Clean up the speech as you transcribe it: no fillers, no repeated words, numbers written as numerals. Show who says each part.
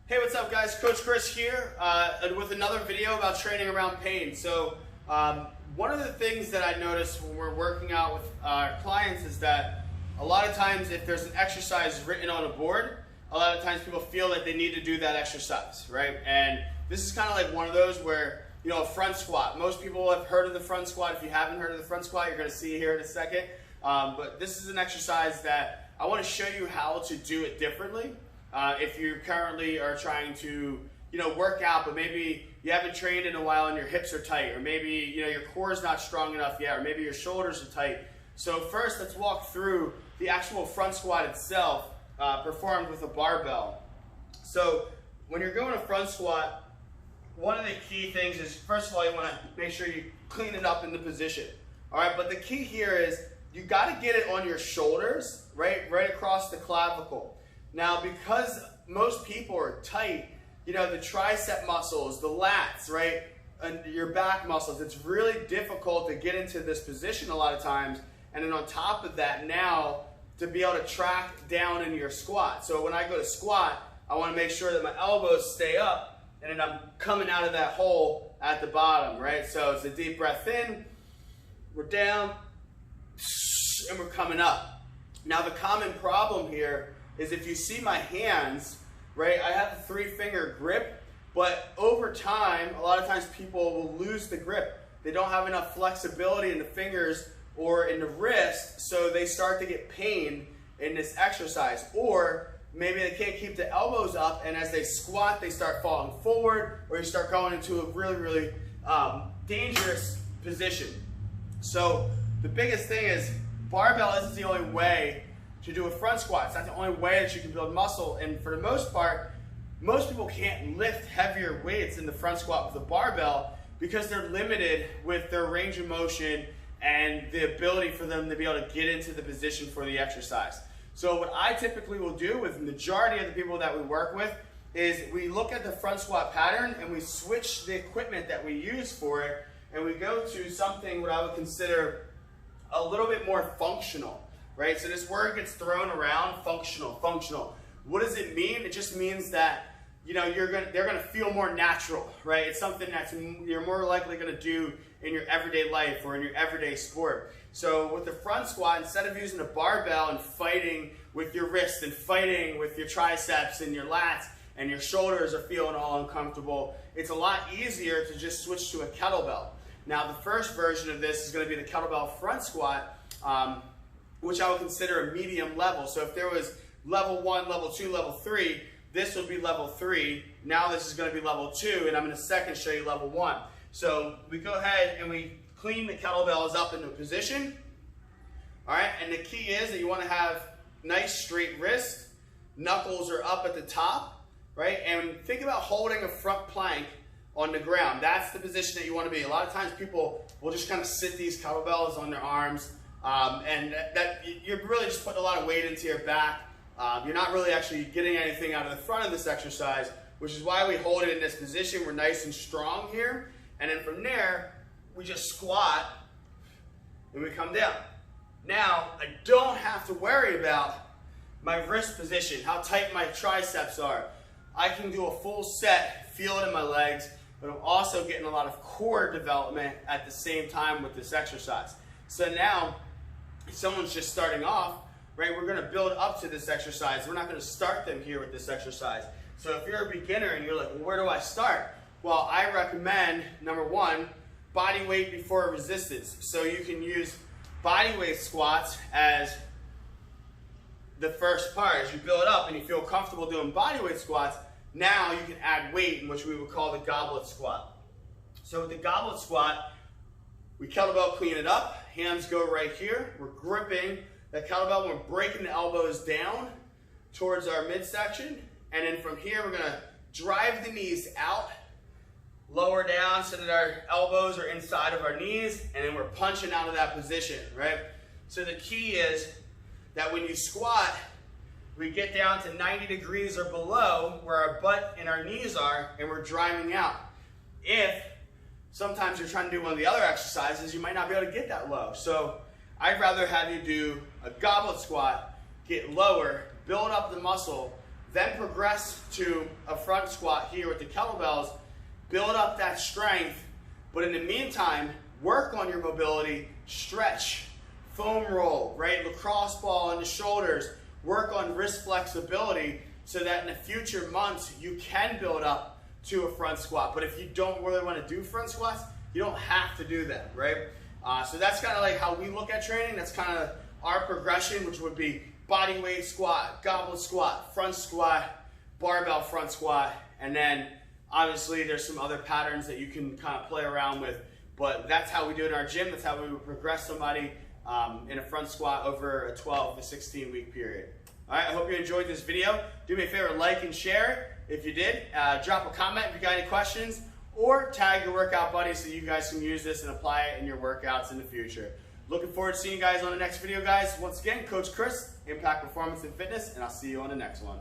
Speaker 1: Hey, what's up guys? Coach Chris here with another video about training around pain. So one of the things that I notice when we're working out with our clients is that a lot of times if there's an exercise written on a board, a lot of times people feel that they need to do that exercise, right? And this is kind of like one of those where, you know, a front squat. Most people have heard of the front squat. If you haven't heard of the front squat, you're going to see it here in a second. But this is an exercise that I want to show you how to do it differently. If you currently are trying to, work out, but maybe you haven't trained in a while and your hips are tight, or maybe, your core is not strong enough yet, or maybe your shoulders are tight. So first, let's walk through the actual front squat itself, performed with a barbell. So when you're going a front squat, one of the key things is, first of all, you want to make sure you clean it up in the position. All right, but the key here is you got to get it on your shoulders, right across the clavicle. Now, because most people are tight, the tricep muscles, the lats, right, and your back muscles, it's really difficult to get into this position a lot of times. And then on top of that, now to be able to track down in your squat. So when I go to squat, I want to make sure that my elbows stay up and then I'm coming out of that hole at the bottom, right? So it's a deep breath in, we're down, and we're coming up. Now the common problem here is if you see my hands, right, I have a 3-finger grip, but over time, a lot of times people will lose the grip. They don't have enough flexibility in the fingers or in the wrist, so they start to get pain in this exercise. Or maybe they can't keep the elbows up, and as they squat, they start falling forward, or you start going into a really dangerous position. So the biggest thing is barbell isn't the only way to do a front squat. It's not the only way that you can build muscle, and for the most part, most people can't lift heavier weights in the front squat with a barbell because they're limited with their range of motion and the ability for them to be able to get into the position for the exercise. So what I typically will do with the majority of the people that we work with is we look at the front squat pattern and we switch the equipment that we use for it, and we go to something what I would consider a little bit more functional. Right, so this word gets thrown around, functional. What does it mean? It just means that they're gonna feel more natural, right? It's something that you're more likely gonna do in your everyday life or in your everyday sport. So with the front squat, instead of using a barbell and fighting with your wrist and fighting with your triceps and your lats and your shoulders are feeling all uncomfortable, it's a lot easier to just switch to a kettlebell. Now the first version of this is gonna be the kettlebell front squat, which I would consider a medium level. So if there was level 1, level 2, level 3, this would be level 3. Now this is going to be level 2, and I'm going to second show you level 1. So we go ahead and we clean the kettlebells up into position. All right, and the key is that you want to have nice straight wrists, knuckles are up at the top, right? And think about holding a front plank on the ground. That's the position that you want to be. A lot of times people will just kind of sit these kettlebells on their arms, and that you're really just putting a lot of weight into your back. You're not really actually getting anything out of the front of this exercise, which is why we hold it in this position. We're nice and strong here, and then from there we just squat and we come down. Now I don't have to worry about my wrist position, how tight my triceps are. I can do a full set, feel it in my legs, but I'm also getting a lot of core development at the same time with this exercise. So now if someone's just starting off, right, we're going to build up to this exercise. We're not going to start them here with this exercise. So if you're a beginner and you're like, well, where do I start? Well, I recommend, number 1, body weight before resistance. So you can use body weight squats as the first part. As you build up and you feel comfortable doing body weight squats, now you can add weight, in which we would call the goblet squat. So with the goblet squat, we kettlebell clean it up. Hands go right here. We're gripping the kettlebell. We're breaking the elbows down towards our midsection. And then from here, we're going to drive the knees out, lower down so that our elbows are inside of our knees. And then we're punching out of that position, right? So the key is that when you squat, we get down to 90 degrees or below where our butt and our knees are, and we're driving out. If sometimes you're trying to do one of the other exercises, you might not be able to get that low. So I'd rather have you do a goblet squat, get lower, build up the muscle, then progress to a front squat here with the kettlebells, build up that strength, but in the meantime, work on your mobility, stretch, foam roll, right? Lacrosse ball on the shoulders, work on wrist flexibility so that in the future months, you can build up to a front squat. But if you don't really want to do front squats, you don't have to do that, right? So that's kind of like how we look at training. That's kind of our progression, which would be body weight squat, goblet squat, front squat, barbell front squat, and then obviously there's some other patterns that you can kind of play around with, but that's how we do it in our gym. That's how we would progress somebody in a front squat over a 12 to 16 week period. All right, I hope you enjoyed this video. Do me a favor, like and share. If you did, drop a comment if you got any questions, or tag your workout buddies so you guys can use this and apply it in your workouts in the future. Looking forward to seeing you guys on the next video, guys. Once again, Coach Chris, Impact Performance and Fitness, and I'll see you on the next one.